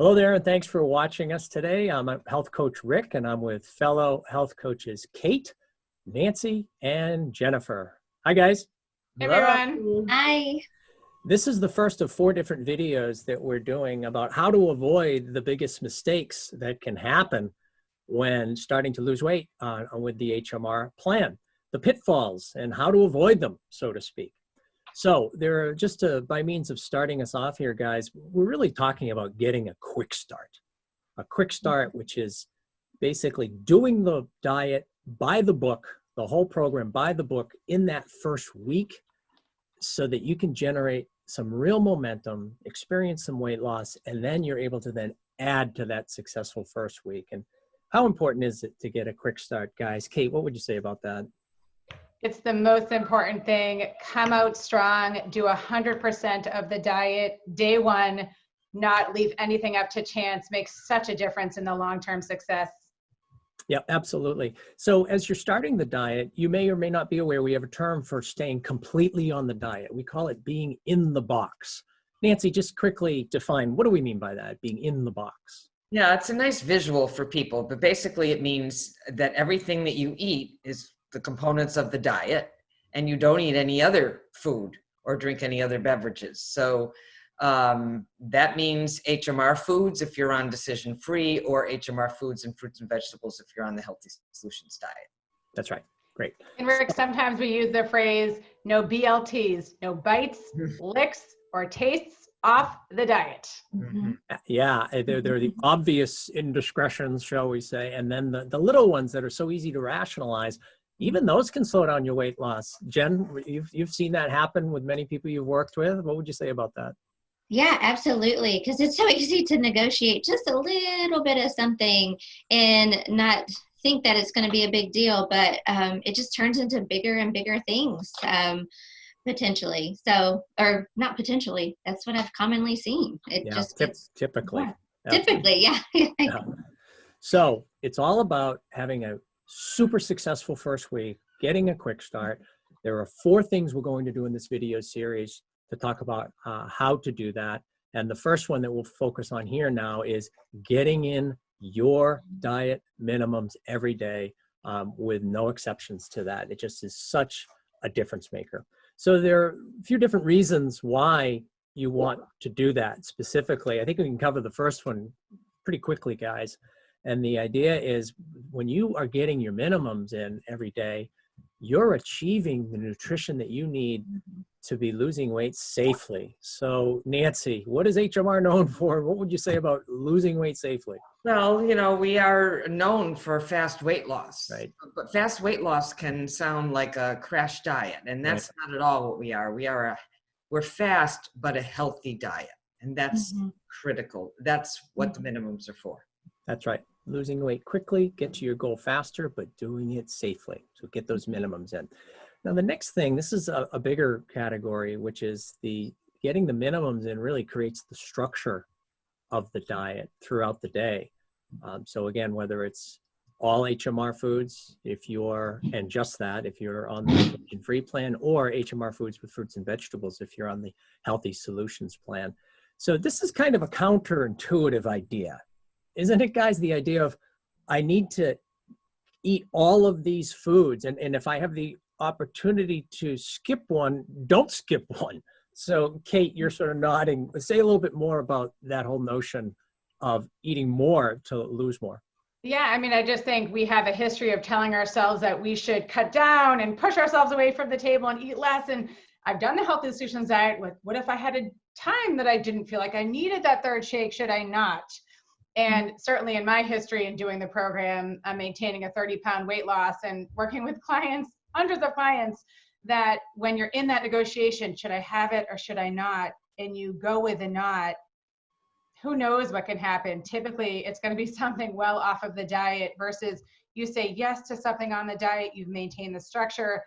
Hello there, and thanks for watching us today. I'm health coach Rick, and I'm with fellow health coaches Kate, Nancy, and Jennifer. Hi, guys. Hey, everyone. Hi. This is the first of 4 different videos that we're doing about how to avoid the biggest mistakes that can happen when starting to lose weight with the HMR plan, the pitfalls and how to avoid them, so to speak. So there are just by means of starting us off here, guys, we're really talking about getting a quick start. A quick start, which is basically doing the diet by the book, the whole program by the book in that first week so that you can generate some real momentum, experience some weight loss, and then you're able to then add to that successful first week. And how important is it to get a quick start, guys? Kate, what would you say about that? It's the most important thing. Come out strong, do 100% of the diet day one, not leave anything up to chance, makes such a difference in the long-term success. Yeah, absolutely. So as you're starting the diet, you may or may not be aware we have a term for staying completely on the diet. We call it being in the box. Nancy, just quickly define, what do we mean by that, being in the box? Yeah, it's a nice visual for people, but basically it means that everything that you eat is the components of the diet, and you don't eat any other food or drink any other beverages. So that means HMR foods if you're on decision free, or HMR foods and fruits and vegetables if you're on the healthy solutions diet. That's right. Great. And Rick, sometimes we use the phrase, no BLTs, no bites, licks, or tastes off the diet. Mm-hmm. Yeah, they're the obvious indiscretions, shall we say, and then the little ones that are so easy to rationalize. Even those can slow down your weight loss. Jen, you've seen that happen with many people you've worked with. What would you say about that? Yeah, absolutely. Because it's so easy to negotiate just a little bit of something and not think that it's going to be a big deal, but it just turns into bigger and bigger things potentially. So, or not potentially, that's what I've commonly seen. Typically. Yeah. Typically, yeah. Yeah. So it's all about having a super successful first week, getting a quick start. There are 4 things we're going to do in this video series to talk about how to do that. And the first one that we'll focus on here now is getting in your diet minimums every day with no exceptions to that. It just is such a difference maker. So there are a few different reasons why you want to do that specifically. I think we can cover the first one pretty quickly, guys. And the idea is when you are getting your minimums in every day, you're achieving the nutrition that you need to be losing weight safely. So Nancy, what is HMR known for? What would you say about losing weight safely? Well, you know, we are known for fast weight loss, right? But fast weight loss can sound like a crash diet, and that's not at all what we are. We're fast, but a healthy diet, and that's critical. That's what the minimums are for. That's right. Losing weight quickly, get to your goal faster, but doing it safely. So get those minimums in. Now, the next thing, this is a bigger category, which is getting the minimums in really creates the structure of the diet throughout the day. So again, whether it's all HMR foods, if you're on the free plan, or HMR foods with fruits and vegetables if you're on the healthy solutions plan. So this is kind of a counterintuitive idea. Isn't it, guys, the idea of I need to eat all of these foods, and if I have the opportunity to skip one, don't skip one. So Kate, you're sort of nodding. Say a little bit more about that whole notion of eating more to lose more. Yeah, I mean, I just think we have a history of telling ourselves that we should cut down and push ourselves away from the table and eat less. And I've done the healthy solutions diet with, what if I had a time that I didn't feel like I needed that third shake? Should I not? And certainly in my history in doing the program, I'm maintaining a 30-pound weight loss and working with clients, hundreds of clients, that when you're in that negotiation, should I have it or should I not? And you go with the not, who knows what can happen? Typically, it's going to be something well off of the diet versus you say yes to something on the diet, you've maintained the structure.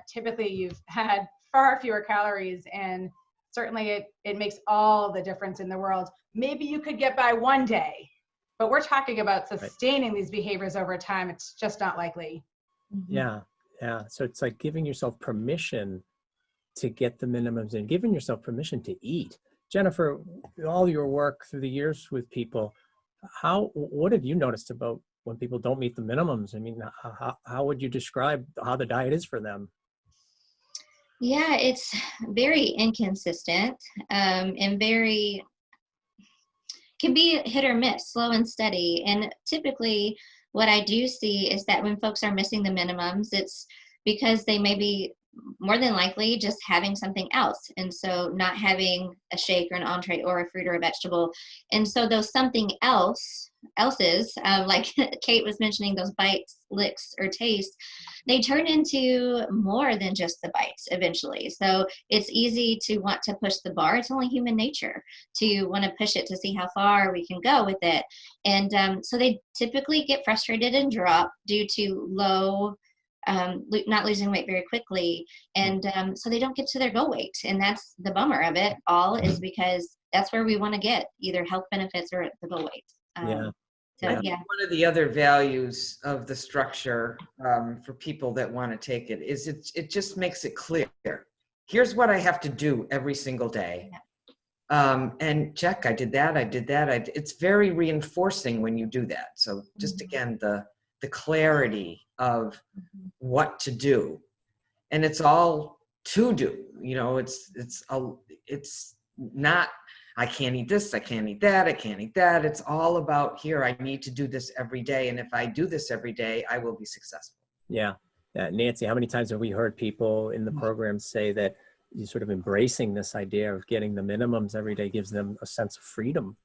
Typically, you've had far fewer calories, and certainly it makes all the difference in the world. Maybe you could get by one day, but we're talking about sustaining these behaviors over time. It's just not likely. Yeah. Yeah. So it's like giving yourself permission to get the minimums and giving yourself permission to eat. Jennifer, all your work through the years with people, what have you noticed about when people don't meet the minimums? I mean, how would you describe how the diet is for them? Yeah, it's very inconsistent, and very, can be hit or miss, slow and steady. And typically what I do see is that when folks are missing the minimums, it's because they may be more than likely just having something else. And so not having a shake or an entree or a fruit or a vegetable. And so those something else's, like Kate was mentioning, those bites, licks, or tastes, they turn into more than just the bites eventually. So it's easy to want to push the bar. It's only human nature to want to push it to see how far we can go with it. And so they typically get frustrated and drop due to low, not losing weight very quickly. And so they don't get to their goal weight. And that's the bummer of it all, is because that's where we want to get either health benefits or the goal weight. Yeah. So, yeah. One of the other values of the structure for people that want to take it is it just makes it clear. Here's what I have to do every single day. And check, I did that. It's very reinforcing when you do that. So just again, the clarity of what to do, and it's all to do. You know, it's not, I can't eat this, I can't eat that, I can't eat that. It's all about, here, I need to do this every day. And if I do this every day, I will be successful. Yeah. Nancy, how many times have we heard people in the program say that you sort of embracing this idea of getting the minimums every day gives them a sense of freedom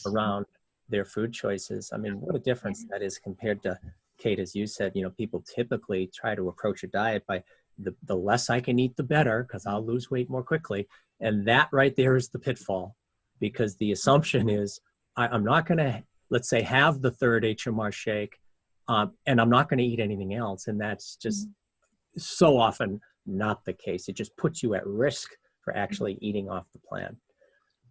around their food choices? I mean, what a difference that is compared to, Kate, as you said, you know, people typically try to approach a diet by the less I can eat, the better, because I'll lose weight more quickly. And that right there is the pitfall, because the assumption is I'm not going to, let's say, have the third HMR shake, and I'm not going to eat anything else. And that's just so often not the case. It just puts you at risk for actually eating off the plan.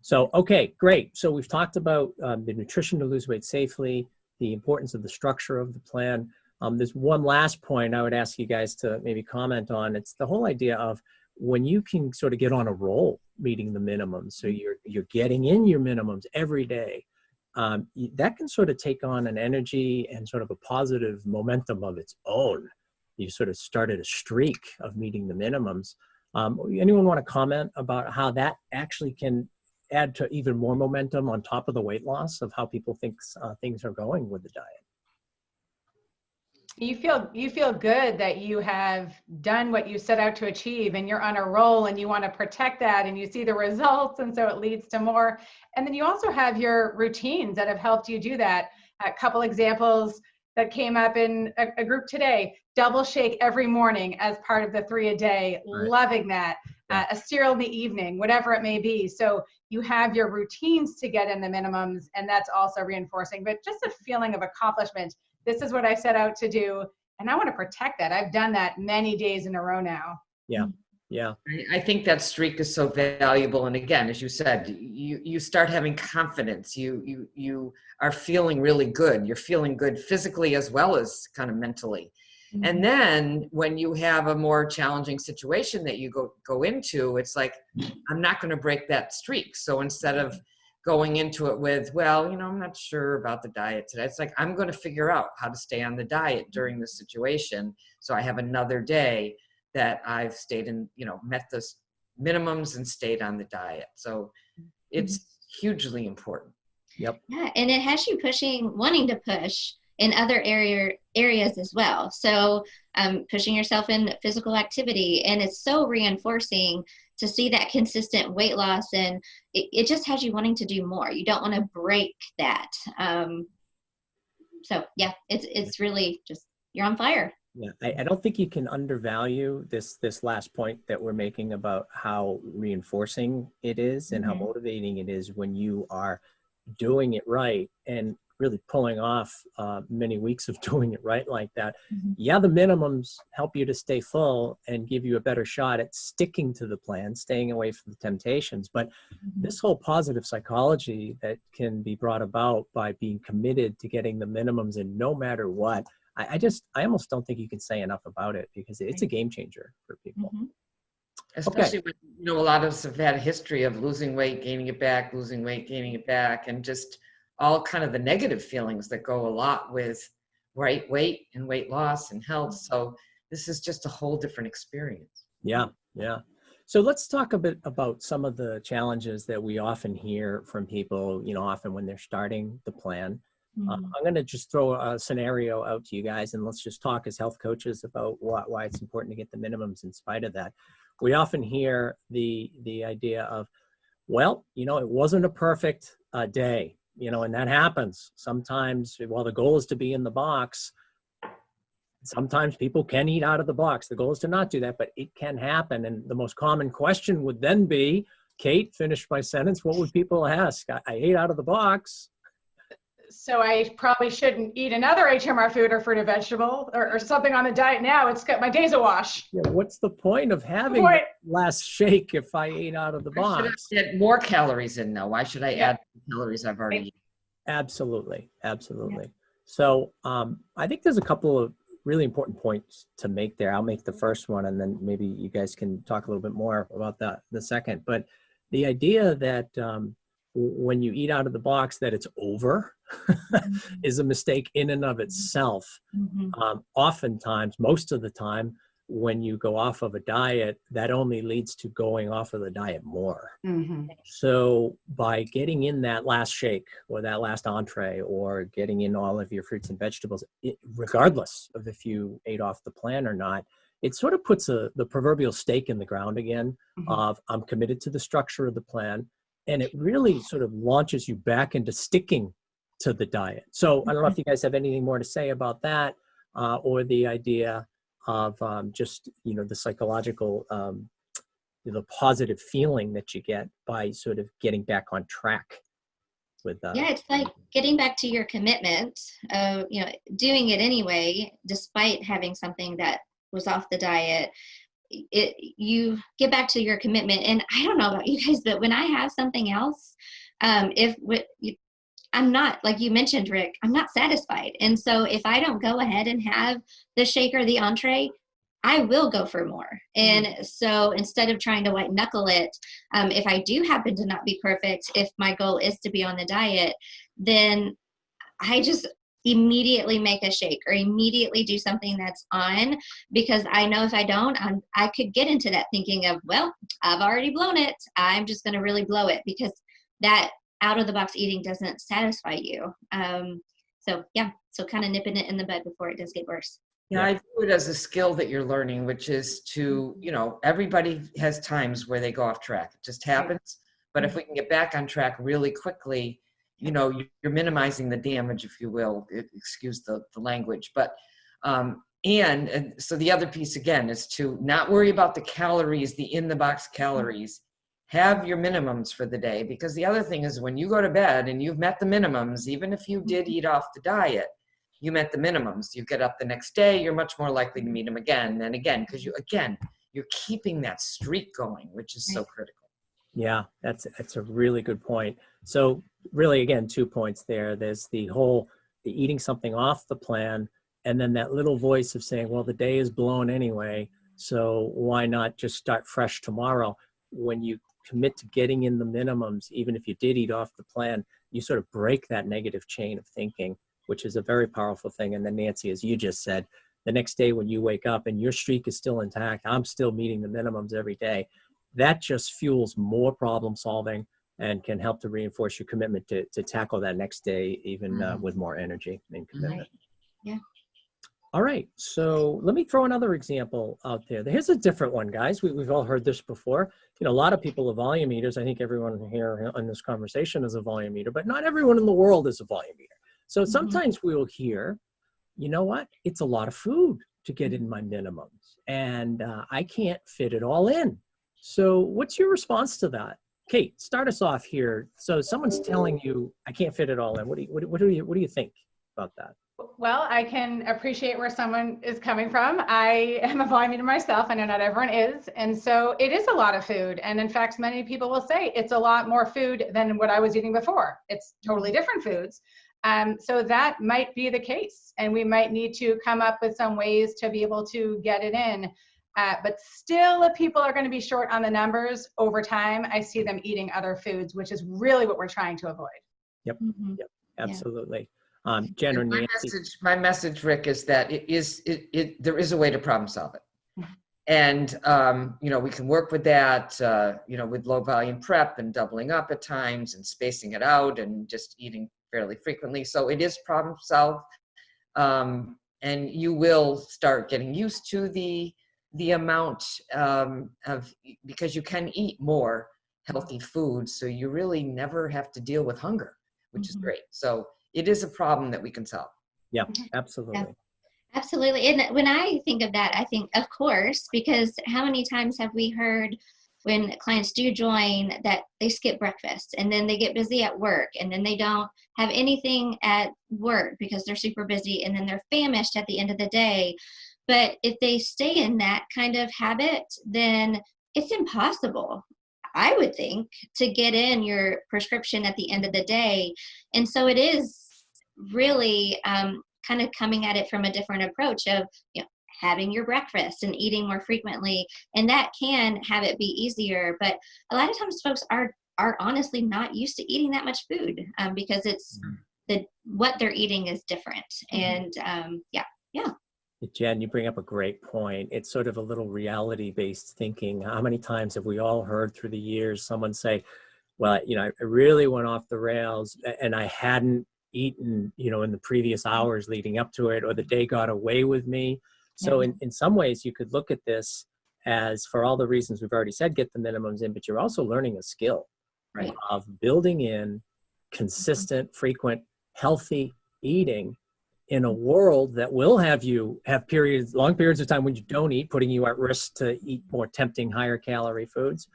So, okay, great. So we've talked about the nutrition to lose weight safely, the importance of the structure of the plan. There's one last point I would ask you guys to maybe comment on. It's the whole idea of when you can sort of get on a roll meeting the minimums. So you're getting in your minimums every day. That can sort of take on an energy and sort of a positive momentum of its own. You sort of started a streak of meeting the minimums. Anyone want to comment about how that actually can add to even more momentum on top of the weight loss of how people think things are going with the diet? You feel good that you have done what you set out to achieve, and you're on a roll, and you want to protect that, and you see the results, and so it leads to more. And then you also have your routines that have helped you do that. A couple examples that came up in a group today: double shake every morning as part of the 3 a day, right. Loving that. A cereal in the evening, whatever it may be. So you have your routines to get in the minimums, and that's also reinforcing, but just a feeling of accomplishment. This is what I set out to do, and I want to protect that. I've done that many days in a row now. Yeah. Yeah. I think that streak is so valuable. And again, as you said, you start having confidence. You are feeling really good. You're feeling good physically as well as kind of mentally. And then when you have a more challenging situation that you go into, it's like, I'm not going to break that streak. So instead of going into it with, well, you know, I'm not sure about the diet today, it's like, I'm going to figure out how to stay on the diet during this situation. So I have another day that I've stayed in, you know, met the minimums and stayed on the diet. So it's hugely important. Yep. Yeah, and it has you wanting to push in other areas as well. So pushing yourself in physical activity, and it's so reinforcing to see that consistent weight loss, and it just has you wanting to do more. You don't want to break that. So yeah, it's really just, you're on fire. Yeah, I don't think you can undervalue this last point that we're making about how reinforcing it is and how motivating it is when you are doing it right and really pulling off many weeks of doing it right like that. Yeah, the minimums help you to stay full and give you a better shot at sticking to the plan, staying away from the temptations. But this whole positive psychology that can be brought about by being committed to getting the minimums in no matter what, I almost don't think you can say enough about it, because it's a game changer for people. Especially when, you know, a lot of us have had a history of losing weight, gaining it back, losing weight, gaining it back, and just all kind of the negative feelings that go a lot with right weight and weight loss and health. So this is just a whole different experience. Yeah, yeah. So let's talk a bit about some of the challenges that we often hear from people, you know, often when they're starting the plan. I'm going to just throw a scenario out to you guys, and let's just talk as health coaches about why it's important to get the minimums in spite of that. We often hear the idea of, well, you know, it wasn't a perfect day, you know, and that happens. Sometimes, while the goal is to be in the box, sometimes people can eat out of the box. The goal is to not do that, but it can happen. And the most common question would then be, Kate, finish my sentence. What would people ask? I ate out of the box. So I probably shouldn't eat another HMR food or fruit or vegetable or something on the diet now. It's got my day's a wash. Yeah, what's the point of having that last shake if I ate out of the box? I should get more calories in now. Why should I add the calories I've already eaten? Absolutely, absolutely. So I think there's a couple of really important points to make there. I'll make the first one, and then maybe you guys can talk a little bit more about the second. But the idea that when you eat out of the box that it's over is a mistake in and of itself. Oftentimes, most of the time, when you go off of a diet, that only leads to going off of the diet more. So by getting in that last shake or that last entree or getting in all of your fruits and vegetables, regardless of if you ate off the plan or not, it sort of puts the proverbial stake in the ground again of I'm committed to the structure of the plan. And it really sort of launches you back into sticking to the diet. So I don't know if you guys have anything more to say about that or the idea of just, you know, the psychological, the positive feeling that you get by sort of getting back on track with that. Yeah, it's like getting back to your commitment of, you know, doing it anyway, despite having something that was off the diet. You get back to your commitment. And I don't know about you guys, but when I have something else, I'm not, like you mentioned, Rick, I'm not satisfied. And so if I don't go ahead and have the shake or the entree, I will go for more. And so instead of trying to white knuckle it, if I do happen to not be perfect, if my goal is to be on the diet, then I just immediately make a shake or immediately do something that's on, because I know if I don't, I could get into that thinking of, well, I've already blown it. I'm just going to really blow it, because that out of the box eating doesn't satisfy you. So kind of nipping it in the bud before it does get worse. Yeah, I view it as a skill that you're learning, which is to, you know, everybody has times where they go off track. It just happens. But if we can get back on track really quickly, you know, you're minimizing the damage, if you will, excuse the language. But, and so the other piece, again, is to not worry about the calories, the in-the-box calories. Have your minimums for the day, because the other thing is when you go to bed and you've met the minimums, even if you did eat off the diet, you met the minimums. You get up the next day, you're much more likely to meet them again and again, because you're keeping that streak going, which is so critical. Yeah, that's a really good point. So really, again, 2 points there. There's the eating something off the plan, and then that little voice of saying, well, the day is blown anyway, so why not just start fresh tomorrow? When you commit to getting in the minimums, even if you did eat off the plan, you sort of break that negative chain of thinking, which is a very powerful thing. And then Nancy, as you just said, the next day when you wake up and your streak is still intact, I'm still meeting the minimums every day, that just fuels more problem solving and can help to reinforce your commitment to tackle that next day, even with more energy and commitment. Yeah. All right, so let me throw another example out there. Here's a different one, guys. We've all heard this before. You know, a lot of people are volume eaters. I think everyone here in this conversation is a volume eater, but not everyone in the world is a volume eater. So sometimes we will hear, you know what, it's a lot of food to get in my minimums, and I can't fit it all in. So what's your response to that? Kate, start us off here. So someone's telling you, I can't fit it all in. What do you think about that? Well, I can appreciate where someone is coming from. I am a volume eater myself. I know not everyone is. And so it is a lot of food. And in fact, many people will say it's a lot more food than what I was eating before. It's totally different foods. So that might be the case. And we might need to come up with some ways to be able to get it in. But still, if people are going to be short on the numbers over time, I see them eating other foods, which is really what we're trying to avoid. Yep. Mhm. Yep. Absolutely. Jen or Nancy. My message, Rick, is that there is a way to problem solve it. And, you know, we can work with that, you know, with low volume prep and doubling up at times and spacing it out and just eating fairly frequently. So it is problem solved. And you will start getting used to the amount because you can eat more healthy foods. So you really never have to deal with hunger, which is great. So it is a problem that we can solve. Yeah, absolutely. Yeah. Absolutely. And when I think of that, I think, of course, because how many times have we heard when clients do join that they skip breakfast and then they get busy at work and then they don't have anything at work because they're super busy and then they're famished at the end of the day. But if they stay in that kind of habit, then it's impossible, I would think, to get in your prescription at the end of the day. And so it is really kind of coming at it from a different approach of, you know, having your breakfast and eating more frequently, and that can have it be easier. But a lot of times folks are honestly not used to eating that much food because it's what they're eating is different. And yeah. Jen, you bring up a great point. It's sort of a little reality-based thinking. How many times have we all heard through the years someone say, well, you know, I really went off the rails and I hadn't eaten, you know, in the previous hours leading up to it, or the day got away with me. So in some ways you could look at this as, for all the reasons we've already said, get the minimums in, but you're also learning a skill of building in consistent, frequent, healthy eating in a world that will have you have long periods of time when you don't eat, putting you at risk to eat more tempting, higher calorie foods.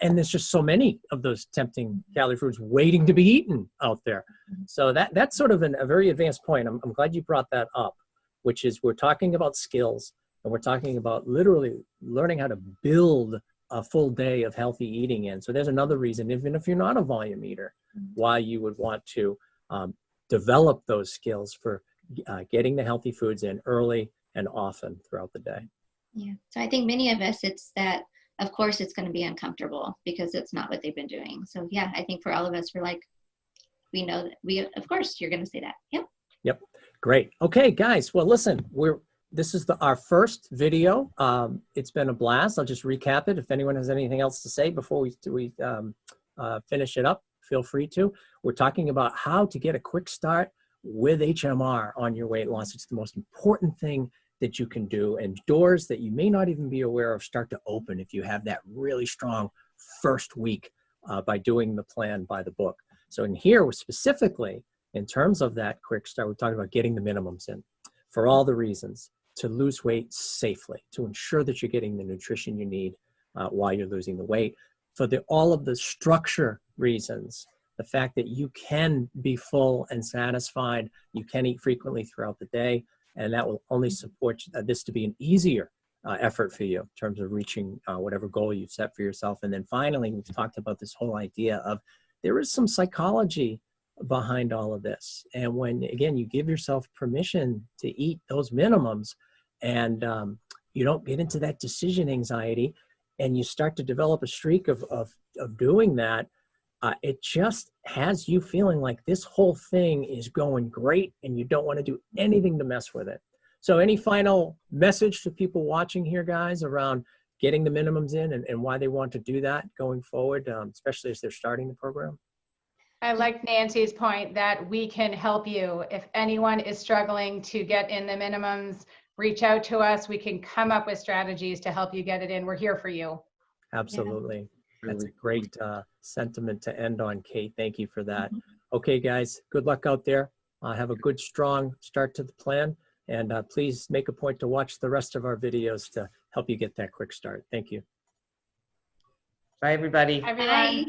And there's just so many of those tempting calorie foods waiting to be eaten out there. So that's sort of a very advanced point. I'm glad you brought that up, which is we're talking about skills and we're talking about literally learning how to build a full day of healthy eating in. So there's another reason, even if you're not a volume eater, why you would want to develop those skills for getting the healthy foods in early and often throughout the day. Yeah. So I think many of us, it's that, of course, it's going to be uncomfortable because it's not what they've been doing. So yeah, I think for all of us, we're like, we know that of course you're going to say that. Yep. Great. Okay, guys. Well, listen, this is our first video. It's been a blast. I'll just recap it. If anyone has anything else to say before we finish it up, feel free to. We're talking about how to get a quick start with HMR on your weight loss. It's the most important thing that you can do, and doors that you may not even be aware of start to open if you have that really strong first week by doing the plan by the book. So in here, specifically, in terms of that quick start, we're talking about getting the minimums in for all the reasons to lose weight safely, to ensure that you're getting the nutrition you need while you're losing the weight, for all of the structure reasons, the fact that you can be full and satisfied, you can eat frequently throughout the day, and that will only support this to be an easier effort for you in terms of reaching whatever goal you've set for yourself. And then finally, we've talked about this whole idea of there is some psychology behind all of this. And when, again, you give yourself permission to eat those minimums and you don't get into that decision anxiety and you start to develop a streak of doing that, it just has you feeling like this whole thing is going great and you don't want to do anything to mess with it. So any final message to people watching here, guys, around getting the minimums in and why they want to do that going forward, especially as they're starting the program? I like Nancy's point that we can help you. If anyone is struggling to get in the minimums, reach out to us. We can come up with strategies to help you get it in. We're here for you. Absolutely. That's a great sentiment to end on, Kate. Thank you for that. Okay, guys, good luck out there. Have a good, strong start to the plan. And please make a point to watch the rest of our videos to help you get that quick start. Thank you. Bye, everybody. Everyone. Bye.